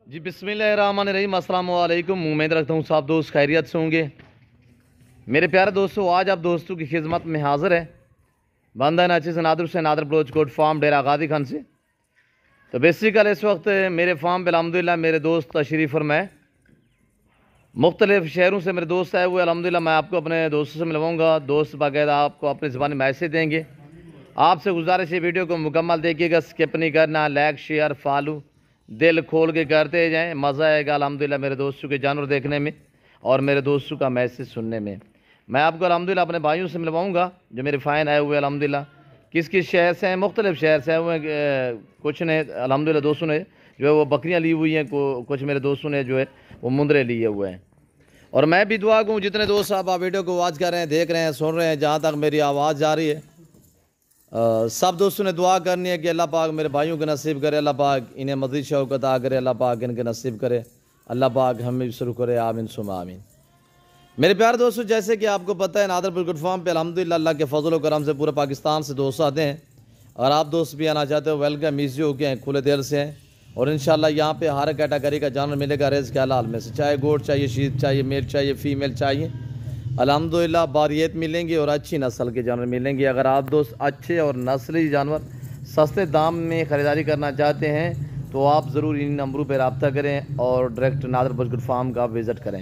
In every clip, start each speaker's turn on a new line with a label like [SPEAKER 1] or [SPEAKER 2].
[SPEAKER 1] जी बिस्मिल्लाहिर्रहमानिर्रहीम, अस्सलाम वालेकुम। उम्मीद रखता हूँ सब दोस्त खैरियत से होंगे। मेरे प्यारे दोस्तों, आज आप दोस्तों की खिदमत में हाजिर है बंदा नाचिस नादर से नादर बलोच कोट फार्म डेरा गादी खान से। तो बेसिकल इस वक्त मेरे फार्म पर अल्हम्दुलिल्लाह मेरे दोस्त तशरीफ़ फरमाए, मुख्तलिफ़ शहरों से मेरे दोस्त आए हुए। अल्हम्दुलिल्लाह मैं आपको अपने दोस्तों से मिलवाऊँगा। दोस्त बाकायदा आपको अपनी ज़बानी मैसेज देंगे। आपसे गुजारिश है वीडियो को मुकम्मल देखिएगा, स्किप नहीं करना। लाइक शेयर फॉलो दिल खोल के करते जाएं, मज़ा आएगा अल्हम्दुलिल्लाह मेरे दोस्तों के जानवर देखने में और मेरे दोस्तों का मैसेज सुनने में। मैं आपको अल्हम्दुलिल्लाह अपने भाइयों से मिलवाऊँगा जो मेरे फ़ैन आए हुए अल्हम्दुलिल्लाह। किस किस शहर से हैं, मुख्तलिफ़ शहर से आए हुए हैं। कुछ ने अल्हम्दुलिल्लाह दोस्तों ने जो है वो बकरियाँ ली हुई हैं, कुछ मेरे दोस्तों ने जो है वो मुंदरे लिए हुए हैं। और मैं भी दुआ कहूँ जितने दोस्त साहब आप वीडियो को वॉच कर रहे हैं, देख रहे हैं, सुन रहे हैं, जहाँ तक मेरी आवाज़ जा रही है, सब दोस्तों ने दुआ करनी है कि अल्लाह पाक मेरे भाइयों के नसीब करे, अल्लाह पाक इन्हें मज़ीद शौक़ अता करे, अल्लाह पाक इनके नसीब करे, अल्लाह पाक हमें शुरू करे, आमीन सुमा आमीन। मेरे प्यारे दोस्तों, जैसे कि आपको पता है नादर बिल्कुल फार्म पे अल्हम्दुलिल्लाह अल्लाह के फजल व करम से पूरे पाकिस्तान से दोस्त आते हैं। और आप दोस्त भी आना चाहते हो, वेलकम ईजी हो के हैं, खुले दिल से हैं। और इंशाल्लाह यहाँ पे हर कैटेगरी का जानवर मिलेगा रिज़्क़ हलाल में से, चाहे गोट चाहिए, शीप चाहिए, मेल चाहिए, फीमेल चाहिए, अल्हम्दुलिल्लाह बारियत मिलेंगी और अच्छी नस्ल के जानवर मिलेंगे। अगर आप दोस्त अच्छे और नस्ली जानवर सस्ते दाम में ख़रीदारी करना चाहते हैं तो आप ज़रूर इन नंबरों पर रब्ता करें और डायरेक्ट नादर बिल्कुल फार्म का विज़िट करें।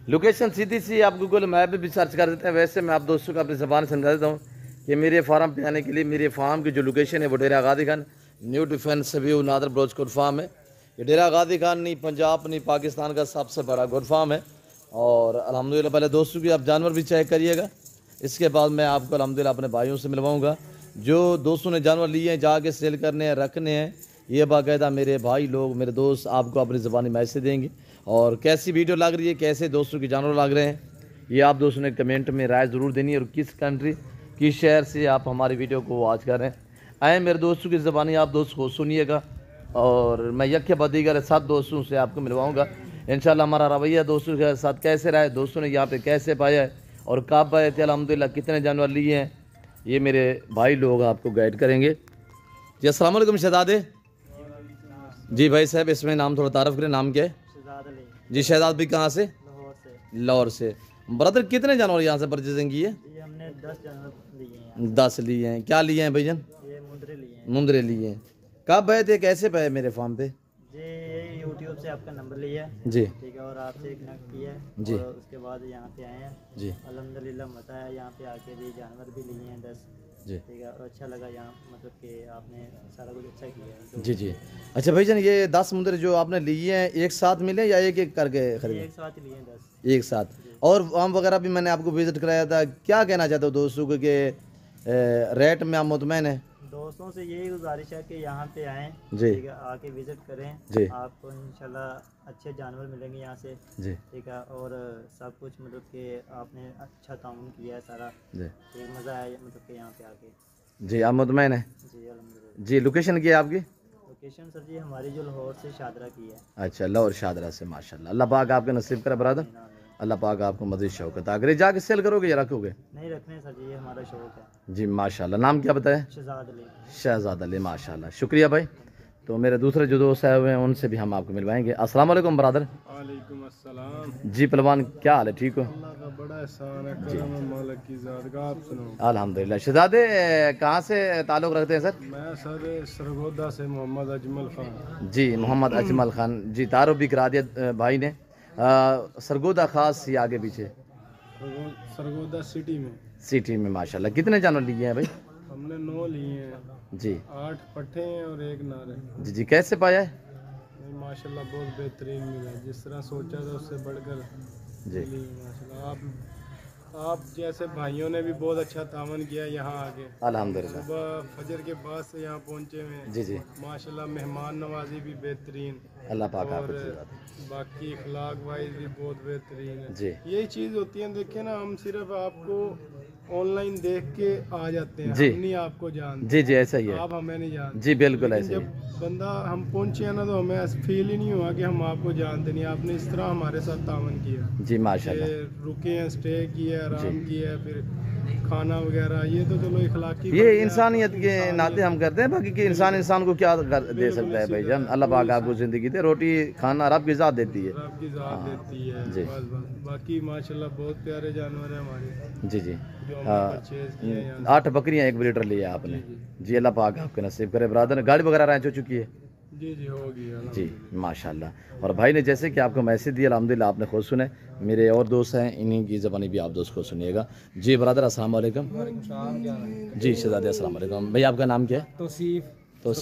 [SPEAKER 1] लोकेशन सीधी सी आप गूगल मैप पे भी सर्च कर देते हैं। वैसे मैं आप दोस्तों को अपनी ज़बान समझा देता हूँ कि मेरे फार्म पे आने के लिए मेरे फार्म की जो लोकेशन है वो डेरा गादी Khan new defence view Nadir Baloch goat farm है। ये डेरा गादी खान नहीं पंजाब नहीं पाकिस्तान का सबसे बड़ा गोट फार्म है। और अल्हम्दुलिल्लाह पहले दोस्तों की आप जानवर भी चेक करिएगा, इसके बाद मैं आपको अल्हम्दुलिल्लाह अपने भाइयों से मिलवाऊँगा जो दोस्तों ने जानवर लिए हैं, जाके सेल करने हैं, रखने हैं। ये बाकायदा मेरे भाई लोग, मेरे दोस्त आपको अपनी ज़बानी मैसेज देंगे। और कैसी वीडियो लग रही है, कैसे दोस्तों के जानवर लग रहे हैं, ये आप दोस्तों ने कमेंट में राय ज़रूर देनी है। और किस कंट्री, किस शहर से आप हमारी वीडियो को वॉच कर रहे हैं, आए मेरे दोस्तों की ज़बानी आप दोस्त को सुनिएगा। और मैं यके बदीगर 7 दोस्तों से आपको मिलवाऊँगा इंशाल्लाह। हमारा रवैया दोस्तों के साथ कैसे रहा है, दोस्तों ने यहाँ पे कैसे पाया है और कब आए थे, अल्हम्दुलिल्लाह कितने जानवर लिए हैं, ये मेरे भाई लोग आपको गाइड करेंगे। जी अस्सलाम वालेकुम शहजादे जी। भाई साहब इसमें नाम थोड़ा तारफ़ करें, नाम क्या है? जी शहजाद भी कहाँ से? लाहौर से। ब्रदर कितने जानवर यहाँ से परचेजिंग की है?
[SPEAKER 2] हमने 10 जानवर लिए हैं।
[SPEAKER 1] 10 लिए हैं। क्या लिए हैं भाईजान?
[SPEAKER 2] ये मुंदरे लिए हैं।
[SPEAKER 1] मुंदरे लिए हैं। कब आए थे, कैसे पाए मेरे फार्म पे?
[SPEAKER 2] जी ये यूट्यूब से आपका नंबर लिया है
[SPEAKER 1] जी,
[SPEAKER 2] ठीक है, और आपसे कनेक्ट किया है
[SPEAKER 1] जी।
[SPEAKER 2] और उसके बाद यहाँ पे आए हैं
[SPEAKER 1] जी
[SPEAKER 2] अल्हम्दुलिल्लाह। मज़ा आया यहाँ पे आके, भी जानवर भी लिए हैं 10
[SPEAKER 1] जी
[SPEAKER 2] ठीक है, और अच्छा लगा यहाँ, मतलब कि आपने सारा कुछ अच्छा किया है तो
[SPEAKER 1] जी जी। अच्छा भाईजान, ये 10 मुंदरे जो आपने लिए हैं एक साथ मिले या एक एक करके खरीदे?
[SPEAKER 2] एक साथ ही लिए हैं 10
[SPEAKER 1] एक साथ। और आम वगैरह भी मैंने आपको विजिट कराया था। क्या कहना चाहते हो दोस्तों को कि रेट में आप मुतमैन है?
[SPEAKER 2] दोस्तों से यही गुजारिश है कि यहाँ पे आएँ
[SPEAKER 1] जी
[SPEAKER 2] ठीक है, आके विज़िट करें
[SPEAKER 1] जी
[SPEAKER 2] आपको इंशाल्लाह अच्छे जानवर मिलेंगे यहाँ से
[SPEAKER 1] जी
[SPEAKER 2] ठीक है। और सब कुछ मतलब कि आपने अच्छा ताउन किया है सारा
[SPEAKER 1] जी
[SPEAKER 2] ठीक, मज़ा आया मतलब कि यहाँ पे आके।
[SPEAKER 1] जी। आप मुतमैन है?
[SPEAKER 2] जी अल्हम्दुलिल्लाह।
[SPEAKER 1] जी। लोकेशन क्या है आपकी?
[SPEAKER 2] लोकेशन सर जी हमारी जो लाहौर से शादरा की है।
[SPEAKER 1] अच्छा, लाहौर शादरा से। माशाल्लाह, अल्लाह पाक आपके नसीब करे ब्रदर, अल्लाह पाक आपको मज़ीद शौक़ अता करे। जाके सेल करोगे या रखोगे?
[SPEAKER 2] नहीं रखने सर जी, ये हमारा शौक़ है।
[SPEAKER 1] जी माशाल्लाह। नाम क्या बताया?
[SPEAKER 2] शहजाद अली।
[SPEAKER 1] शहजाद अली। माशाल्लाह, शुक्रिया भाई। तो मेरे दूसरे जो दोस्त आए हुए हैं उनसे भी हम आपको मिलवाएंगे। अस्सलाम वालेकुम ब्रदर।
[SPEAKER 3] वालेकुम अस्सलाम।
[SPEAKER 1] जी पहलवान, क्या हाल है, ठीक हो?
[SPEAKER 3] अल्लाह का बड़ा एहसान है, करम है मालिक की ज़ात का। आप सुनो।
[SPEAKER 1] अल्हम्दुलिल्लाह। शहजादे कहाँ से ताल्लुक़ रखते हैं सर?
[SPEAKER 3] मैं सर सरगोदा से मोहम्मद अजमल खान।
[SPEAKER 1] जी मोहम्मद अजमल खान जी। तारुफ भी करा दिया भाई ने। सरगोदा खास या आगे पीछे?
[SPEAKER 3] सरगोदा सिटी में।
[SPEAKER 1] सिटी में। माशाल्लाह, कितने जानवर लिए हैं भाई?
[SPEAKER 3] हमने 9 लिए हैं।
[SPEAKER 1] जी
[SPEAKER 3] 8 पट्ठे हैं और 1 नर है।
[SPEAKER 1] जी जी। कैसे पाया है?
[SPEAKER 3] नहीं, माशाल्लाह बहुत बेहतरीन मिला, जिस तरह सोचा था उससे बढ़कर
[SPEAKER 1] जी
[SPEAKER 3] मिली माशाल्लाह। आप जैसे भाइयों ने भी बहुत अच्छा तावन किया यहाँ आके।
[SPEAKER 1] अल्हम्दुलिल्लाह।
[SPEAKER 3] सुबह फजर के बाद से यहाँ पहुँचे हुए हैं।
[SPEAKER 1] जी जी।
[SPEAKER 3] माशाल्लाह मेहमान नवाजी भी बेहतरीन
[SPEAKER 1] अल्लाह पाक
[SPEAKER 3] और
[SPEAKER 1] आपको।
[SPEAKER 3] बाकी अखलाक वाइज भी बहुत बेहतरीन है।
[SPEAKER 1] जी
[SPEAKER 3] यही चीज़ होती है, देखिए ना, हम सिर्फ आपको ऑनलाइन देख के आ जाते हैं,
[SPEAKER 1] जी।
[SPEAKER 3] हम नहीं आपको जानते।
[SPEAKER 1] जी जी ऐसा ही है।
[SPEAKER 3] आप हमें नहीं जानते।
[SPEAKER 1] जी बिल्कुल
[SPEAKER 3] लेकिन
[SPEAKER 1] ऐसे ही।
[SPEAKER 3] जब बंदा हम पहुंचे हैं ना तो हमें ऐसा फील ही नहीं हुआ कि हम आपको जानते नहीं। आपने इस तरह हमारे साथ तावन किया
[SPEAKER 1] जी माशाल्लाह।
[SPEAKER 3] कि रुके हैं, स्टे किया, आराम किया, फिर खाना वगैरह, ये तो चलो इखलाकी
[SPEAKER 1] ये इंसानियत के नाते हम करते हैं, बाकी कि इंसान को क्या दे सकता है भाई जान। अल्लाह पाक आपको ज़िंदगी दे, रोटी खाना रब की ज़ात देती है।
[SPEAKER 3] रब की ज़ात देती है
[SPEAKER 1] जी।
[SPEAKER 3] बस बस। बाकी माशाल्लाह बहुत प्यारे जानवर हैं हमारे
[SPEAKER 1] जी जी।
[SPEAKER 3] जो हमने परचेज किए हैं यहाँ
[SPEAKER 1] 8 बकरियां 1 ब्रीडर लिया आपने जी। अल्लाह पाक आपके नसीब करे ब्रदर। गाड़ी वगैरह रैंच हो चुकी है
[SPEAKER 3] से। जी जी होगी
[SPEAKER 1] जी माशाल्लाह। और भाई ने जैसे कि आपको मैसेज दिया अल्हम्दुलिल्लाह आपने खुद सुने। मेरे और दोस्त हैं, इन्हीं की ज़बानी भी आप दोस्त को सुनिएगा जी। ब्रदर अस्सलाम वालेकुम। जी शहजादे अस्सलाम वालेकुम। भाई आपका नाम क्या है? तौसीफ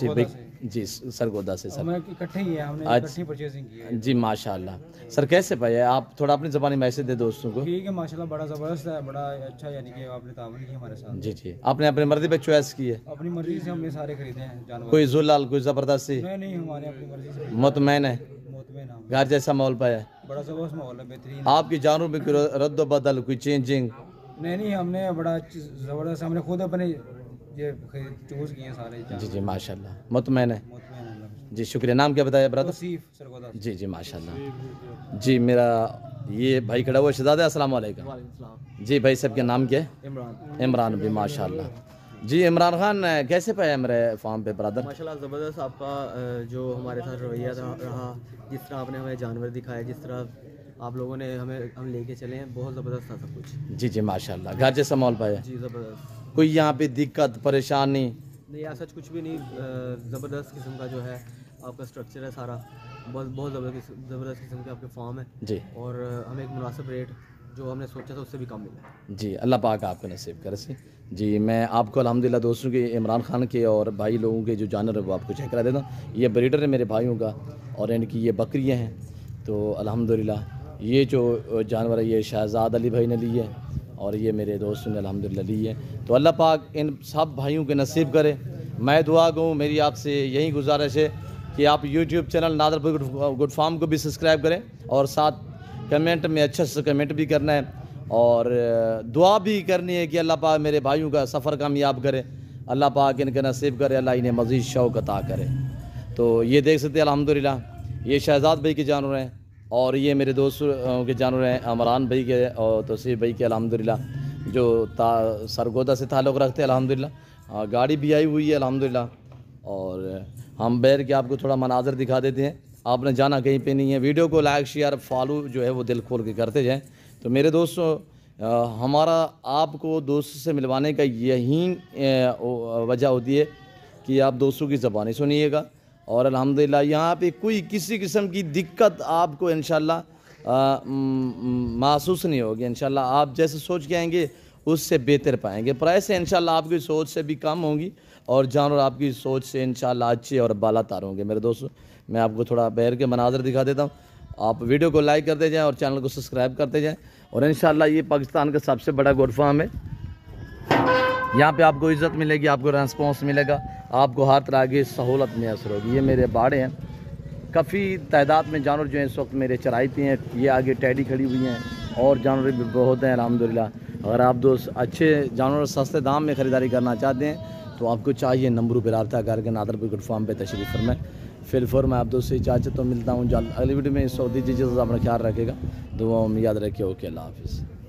[SPEAKER 1] भाई जी सरगोदा से सर।
[SPEAKER 2] इकट्ठे ही है, हमने
[SPEAKER 1] आज
[SPEAKER 2] इकट्ठी परचेजिंग की है।
[SPEAKER 1] जी माशाल्लाह। सर कैसे पाए आप थोड़ा अपनी ज़बानी मैसेज दे दोस्तों को।
[SPEAKER 2] ठीक है माशाल्लाह, बड़ा ज़बरदस्त है, बड़ा अच्छा, यानी कि आपने तावन किया हमारे साथ।
[SPEAKER 1] जी जी। आपने अपनी मर्जी पे चॉइस की है?
[SPEAKER 2] अपनी मर्जी से हमने सारे खरीदे हैं जानवर।
[SPEAKER 1] कोई जुलाल कोई ज़बरदस्ती?
[SPEAKER 2] नहीं, हमारे अपनी मर्जी से
[SPEAKER 1] मुतमैन है?
[SPEAKER 2] मोतमे ना,
[SPEAKER 1] घर जैसा माहौल पाया है?
[SPEAKER 2] बड़ा ज़बरदस्त माहौल है, बेहतरीन।
[SPEAKER 1] आपके जानवर में कोई रद्द बदल कोई चेंजिंग?
[SPEAKER 2] नहीं, हमने बड़ा ज़बरदस्त, हमने खुद अपने ये चूज़ किए हैं सारे
[SPEAKER 1] जी
[SPEAKER 2] जानवर।
[SPEAKER 1] जी माशाल्लाह मुतमैन है
[SPEAKER 2] मोतमे ना।
[SPEAKER 1] जी। शुक्रिया। नाम क्या बताया ब्रदर?
[SPEAKER 2] तौसीफ सरगोदा।
[SPEAKER 1] जी जी माशाल्लाह जी। मेरा ये भाई खड़ा हुआ शहजादा अस्सलाम वालेकुम जी। भाई साहब का नाम क्या है? इमरान भी माशाल्लाह जी। इमरान खान कैसे पाया मेरे फार्म पे ब्रदर?
[SPEAKER 4] माशाल्लाह ज़बरदस्त आपका जो हमारे साथ रवैया रहा, जिस तरह आपने हमें जानवर दिखाए, जिस तरह आप लोगों ने हम लेके चले हैं, बहुत ज़बरदस्त था सब कुछ।
[SPEAKER 1] जी जी माशाल्लाह। घर जैसा माहौल पाया?
[SPEAKER 4] जी ज़बरदस्त।
[SPEAKER 1] कोई यहाँ पे दिक्कत परेशानी?
[SPEAKER 4] नहीं ऐसा कुछ भी नहीं, ज़बरदस्त किस्म का जो है आपका स्ट्रक्चर है सारा, बहुत ज़बरदस्त किस्म के आपके फार्म है
[SPEAKER 1] जी।
[SPEAKER 4] और हमें एक मुनासिब रेट जो हमने सोचा था उससे भी कम मिला
[SPEAKER 1] जी। अल्लाह पाक आपको नसीब करे से जी। मैं आपको अल्हम्दुलिल्लाह दोस्तों के इमरान खान के और भाई लोगों के जो जानवर है वो आपको चेक करा देता हूँ। ये ब्रीडर है मेरे भाइयों का और इनकी ये बकरियाँ हैं। तो अल्हम्दुलिल्लाह ये जो जानवर है ये शहजाद अली भाई ने ली है और ये मेरे दोस्तों ने अल्हम्दुलिल्लाह ली है। तो अल्लाह पाक इन सब भाइयों के नसीब करे। मैं दुआ गूँ, मेरी आपसे यही गुजारिश है कि आप YouTube channel Nadir good farm को भी सब्सक्राइब करें और साथ कमेंट में अच्छा से कमेंट भी करना है और दुआ भी करनी है कि अल्लाह पाक मेरे भाइयों का सफ़र कामयाब करे। अल्लाह पाक इनका नसीब करे, अल्लाह इन्हें मज़ीद शौक़ अता करे। तो ये देख सकते हैं अल्हम्दुलिल्लाह ये शहजाद भाई के जानवर हैं और ये मेरे दोस्तों के जानवर हैं अमरान भाई के और तौसीफ भाई के अल्हम्दुलिल्लाह जो सरगोदा से ताल्लुक़ रखते हैं अल्हम्दुलिल्लाह। गाड़ी भी आई हुई है अल्हम्दुलिल्लाह और हम बैर के आपको थोड़ा मनाजर दिखा देते हैं। आपने जाना कहीं पे नहीं है। वीडियो को लाइक शेयर फॉलो जो है वो दिल खोल के करते जाएं। तो मेरे दोस्तों हमारा आपको दोस्तों से मिलवाने का यही वजह होती है कि आप दोस्तों की ज़बानी सुनिएगा और अल्हम्दुलिल्लाह यहाँ पे कोई किसी किस्म की दिक्कत आपको इंशाल्लाह महसूस नहीं होगी। इंशाल्लाह आप जैसे सोच के आएंगे उससे बेहतर पाएंगे। प्राइस से इंशाल्लाह आपकी सोच से भी कम होंगी और जानवर आपकी सोच से इंशाल्लाह अच्छे और बालातर होंगे। मेरे दोस्तों मैं आपको थोड़ा बैर के मनाजर दिखा देता हूँ। आप वीडियो को लाइक करते जाएं और चैनल को सब्सक्राइब करते जाएं और इंशाल्लाह ये पाकिस्तान का सबसे बड़ा गोट फार्म है। यहाँ पे आपको इज़्ज़त मिलेगी, आपको रेस्पॉन्स मिलेगा, आपको हर तरह की सहूलत मैसर होगी। ये मेरे बाड़े हैं, काफ़ी तादाद में जानवर जो हैं इस वक्त मेरे चराई पे हैं। ये आगे टैडी खड़ी हुई हैं और जानवर भी बहुत हैं अल्हम्दुलिल्लाह। अगर आप दोस्त अच्छे जानवर सस्ते दाम में ख़रीदारी करना चाहते हैं तो आपको चाहिए नंबरों पर रब्ता करके नादरपुर गोट फार्म पर तशरीफ़ फरमाएं। फिर मैं आप दोस्त से इजाज़त तो मिलता हूँ। अगली वीडियो में सऊदी जी अपना ख्याल रखेगा, दुआओं में याद रखिए। ओके अल्लाह हाफ़िज़।